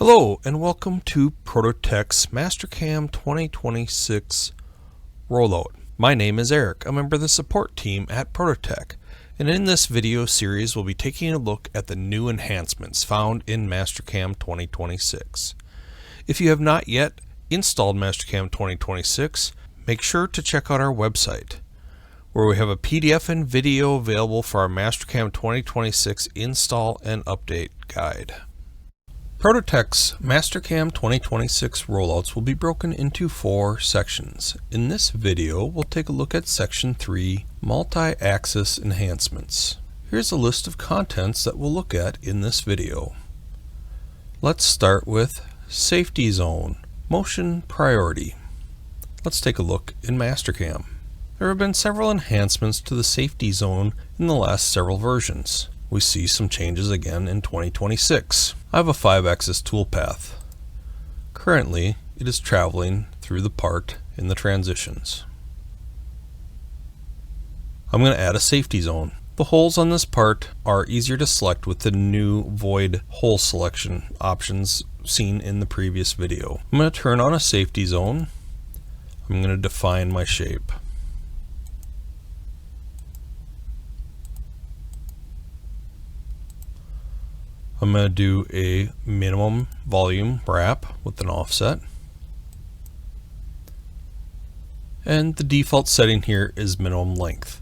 Hello and welcome to Prototech's Mastercam 2026 Rollout. My name is Eric, a member of the support team at Prototech, and in this video series we'll be taking a look at the new enhancements found in Mastercam 2026. If you have not yet installed Mastercam 2026, make sure to check out our website, where we have a PDF and video available for our Mastercam 2026 install and update guide. Prototech's Mastercam 2026 rollouts will be broken into 4 sections. In this video, we'll take a look at Section 3, Multiaxis Enhancements. Here's a list of contents that we'll look at in this video. Let's start with Safety Zone, Motion Priority. Let's take a look in Mastercam. There have been several enhancements to the Safety Zone in the last several versions. We see some changes again in 2026. I have a 5-axis toolpath. Currently, it is traveling through the part in the transitions. I'm going to add a safety zone. The holes on this part are easier to select with the new void hole selection options seen in the previous video. I'm going to turn on a safety zone. I'm going to define my shape. I'm going to do a minimum volume wrap with an offset. And the default setting here is minimum length.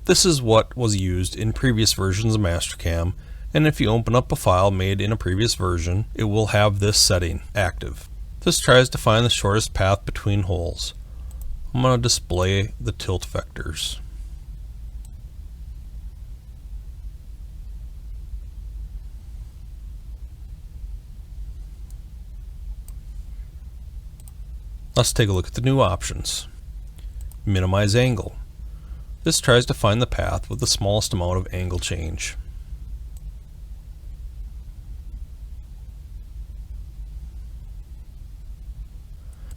This is what was used in previous versions of Mastercam, and if you open up a file made in a previous version, it will have this setting active. This tries to find the shortest path between holes. I'm going to display the tilt vectors. Let's take a look at the new options. Minimize angle. This tries to find the path with the smallest amount of angle change.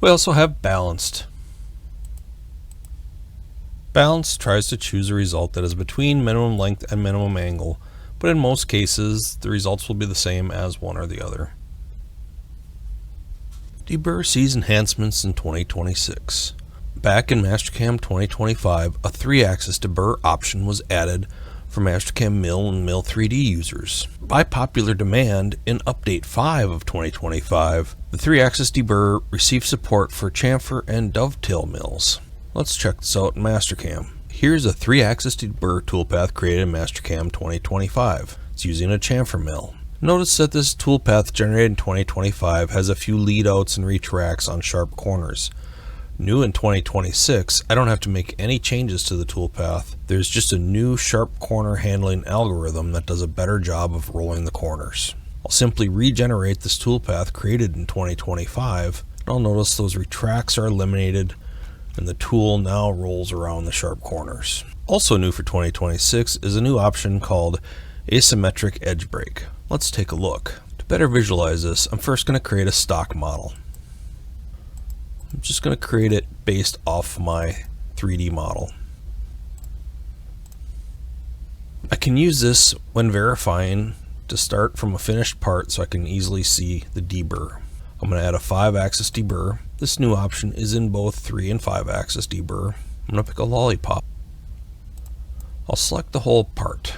We also have balanced. Balanced tries to choose a result that is between minimum length and minimum angle, but in most cases the results will be the same as one or the other. Deburr sees enhancements in 2026. Back in Mastercam 2025, a 3-axis deburr option was added for Mastercam Mill and Mill 3D users. By popular demand, in Update 5 of 2025, the 3-axis deburr received support for chamfer and dovetail mills. Let's check this out in Mastercam. Here's a 3-axis deburr toolpath created in Mastercam 2025. It's using a chamfer mill. Notice that this toolpath generated in 2025 has a few lead outs and retracts on sharp corners. New in 2026, I don't have to make any changes to the toolpath. There's just a new sharp corner handling algorithm that does a better job of rolling the corners. I'll simply regenerate this toolpath created in 2025, and I'll notice those retracts are eliminated and the tool now rolls around the sharp corners. Also new for 2026 is a new option called Asymmetric Edge Break. Let's take a look. To better visualize this, I'm first going to create a stock model. I'm just going to create it based off my 3D model. I can use this when verifying to start from a finished part so I can easily see the deburr. I'm going to add a 5-axis deburr. This new option is in both 3 and 5-axis deburr. I'm going to pick a lollipop. I'll select the whole part.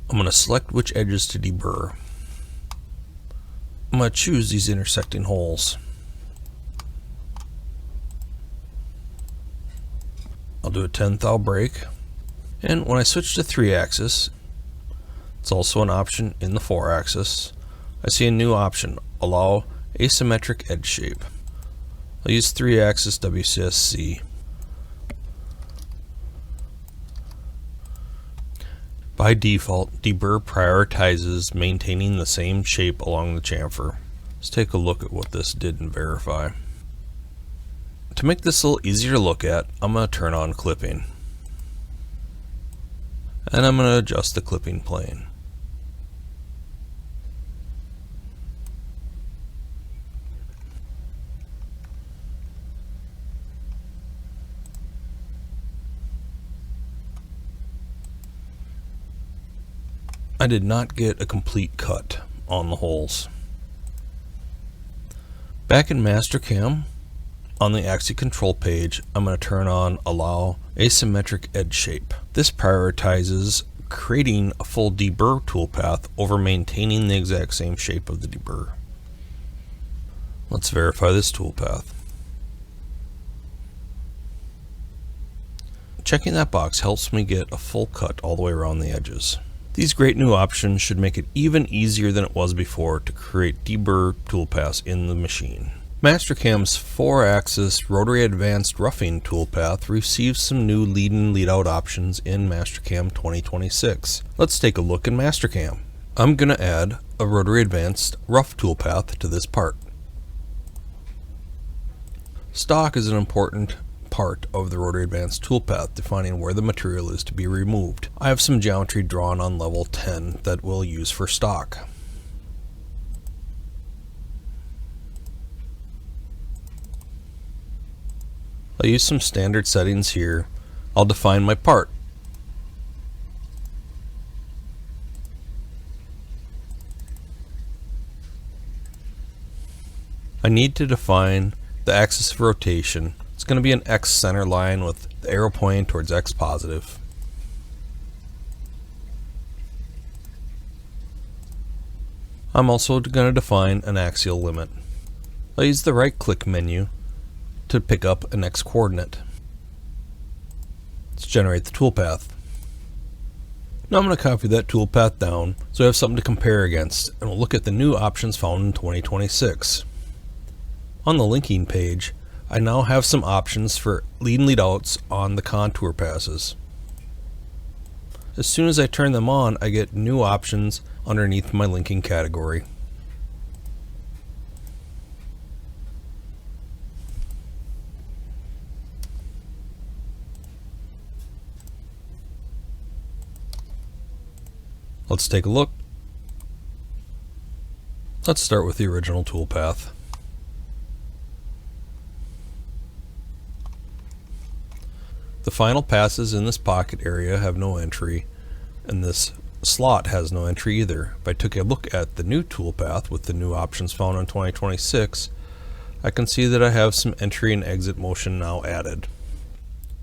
I'm going to select which edges to deburr. I'm going to choose these intersecting holes. I'll do a 10th break. And when I switch to 3-axis, it's also an option in the 4-axis. I see a new option, allow asymmetric edge shape. I'll use 3-axis WCSC. By default, deburr prioritizes maintaining the same shape along the chamfer. Let's take a look at what this did and verify. To make this a little easier to look at, I'm going to turn on clipping. And I'm going to adjust the clipping plane. I did not get a complete cut. on the holes. Back in Mastercam, on the Axis control page, I'm going to turn on Allow Asymmetric Edge Shape. This prioritizes creating a full deburr toolpath over maintaining the exact same shape of the deburr. Let's verify this toolpath. Checking that box helps me get a full cut all the way around the edges. These great new options should make it even easier than it was before to create deburr toolpaths in the machine. Mastercam's 4-axis Rotary Advanced Roughing toolpath receives some new lead and lead out options in Mastercam 2026. Let's take a look in Mastercam. I'm going to add a Rotary Advanced Rough toolpath to this part. Stock is an important part of the Rotary Advanced toolpath, defining where the material is to be removed. I have some geometry drawn on level 10 that we'll use for stock. I'll use some standard settings here. I'll define my part. I need to define the axis of rotation. It's going to be an X center line with the arrow pointing towards X positive. I'm also going to define an axial limit. I'll use the right click menu to pick up an X coordinate. Let's generate the toolpath. Now I'm going to copy that toolpath down so I have something to compare against, and we'll look at the new options found in 2026. On the linking page, I now have some options for lead and lead outs on the contour passes. As soon as I turn them on, I get new options underneath my linking category. Let's take a look. Let's start with the original toolpath. The final passes in this pocket area have no entry, and this slot has no entry either. If I took a look at the new toolpath with the new options found in 2026, I can see that I have some entry and exit motion now added.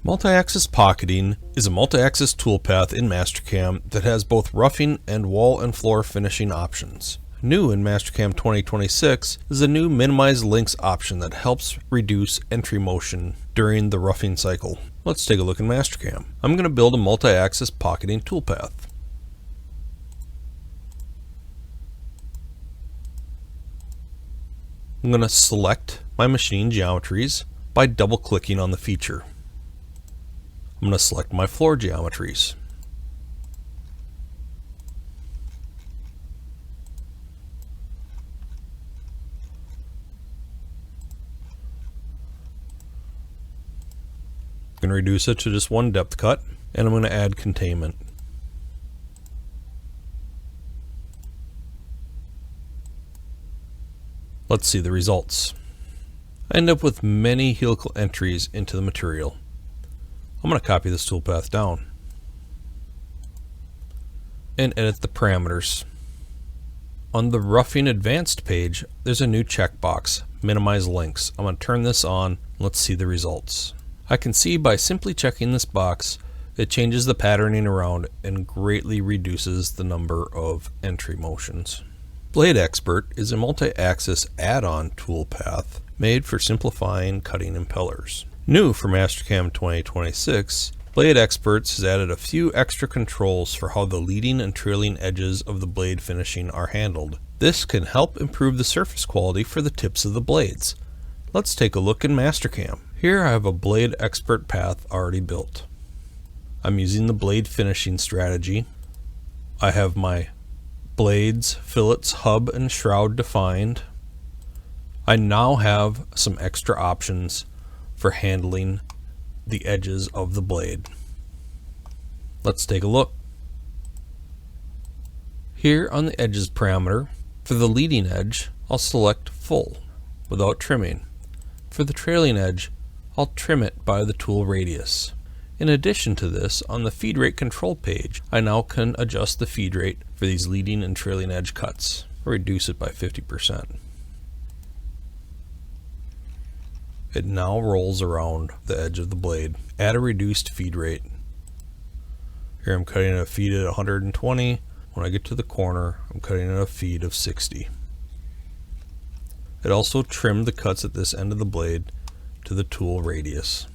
Multiaxis pocketing is a multi-axis toolpath in Mastercam that has both roughing and wall and floor finishing options. New in Mastercam 2026 is a new minimize links option that helps reduce entry motion during the roughing cycle. Let's take a look in Mastercam. I'm going to build a multi-axis pocketing toolpath. I'm going to select my machine geometries by double-clicking on the feature. I'm going to select my floor geometries. I'm going to reduce it to just one depth cut, and I'm going to add containment. Let's see the results. I end up with many helical entries into the material. I'm going to copy this toolpath down and edit the parameters. On the Roughing Advanced page, there's a new checkbox, Minimize Links. I'm going to turn this on. Let's see the results. I can see by simply checking this box, it changes the patterning around and greatly reduces the number of entry motions. Blade Expert is a multi-axis add-on toolpath made for simplifying cutting impellers. New for Mastercam 2026, Blade Experts has added a few extra controls for how the leading and trailing edges of the blade finishing are handled. This can help improve the surface quality for the tips of the blades. Let's take a look in Mastercam. Here I have a Blade Expert path already built. I'm using the blade finishing strategy. I have my blades, fillets, hub, and shroud defined. I now have some extra options for handling the edges of the blade. Let's take a look. Here on the edges parameter, for the leading edge, I'll select full without trimming. For the trailing edge, I'll trim it by the tool radius. In addition to this, on the feed rate control page, I now can adjust the feed rate for these leading and trailing edge cuts. reduce it by 50%. It now rolls around the edge of the blade at a reduced feed rate. Here I'm cutting at a feed at 120. When I get to the corner, I'm cutting at a feed of 60. It also trimmed the cuts at this end of the blade to the tool radius.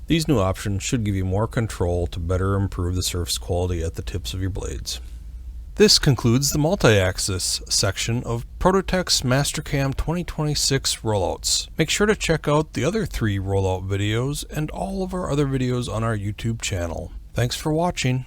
These new options should give you more control to better improve the surface quality at the tips of your blades. This concludes the multi-axis section of Prototech's Mastercam 2026 rollouts. Make sure to check out the other 3 rollout videos and all of our other videos on our YouTube channel. Thanks for watching.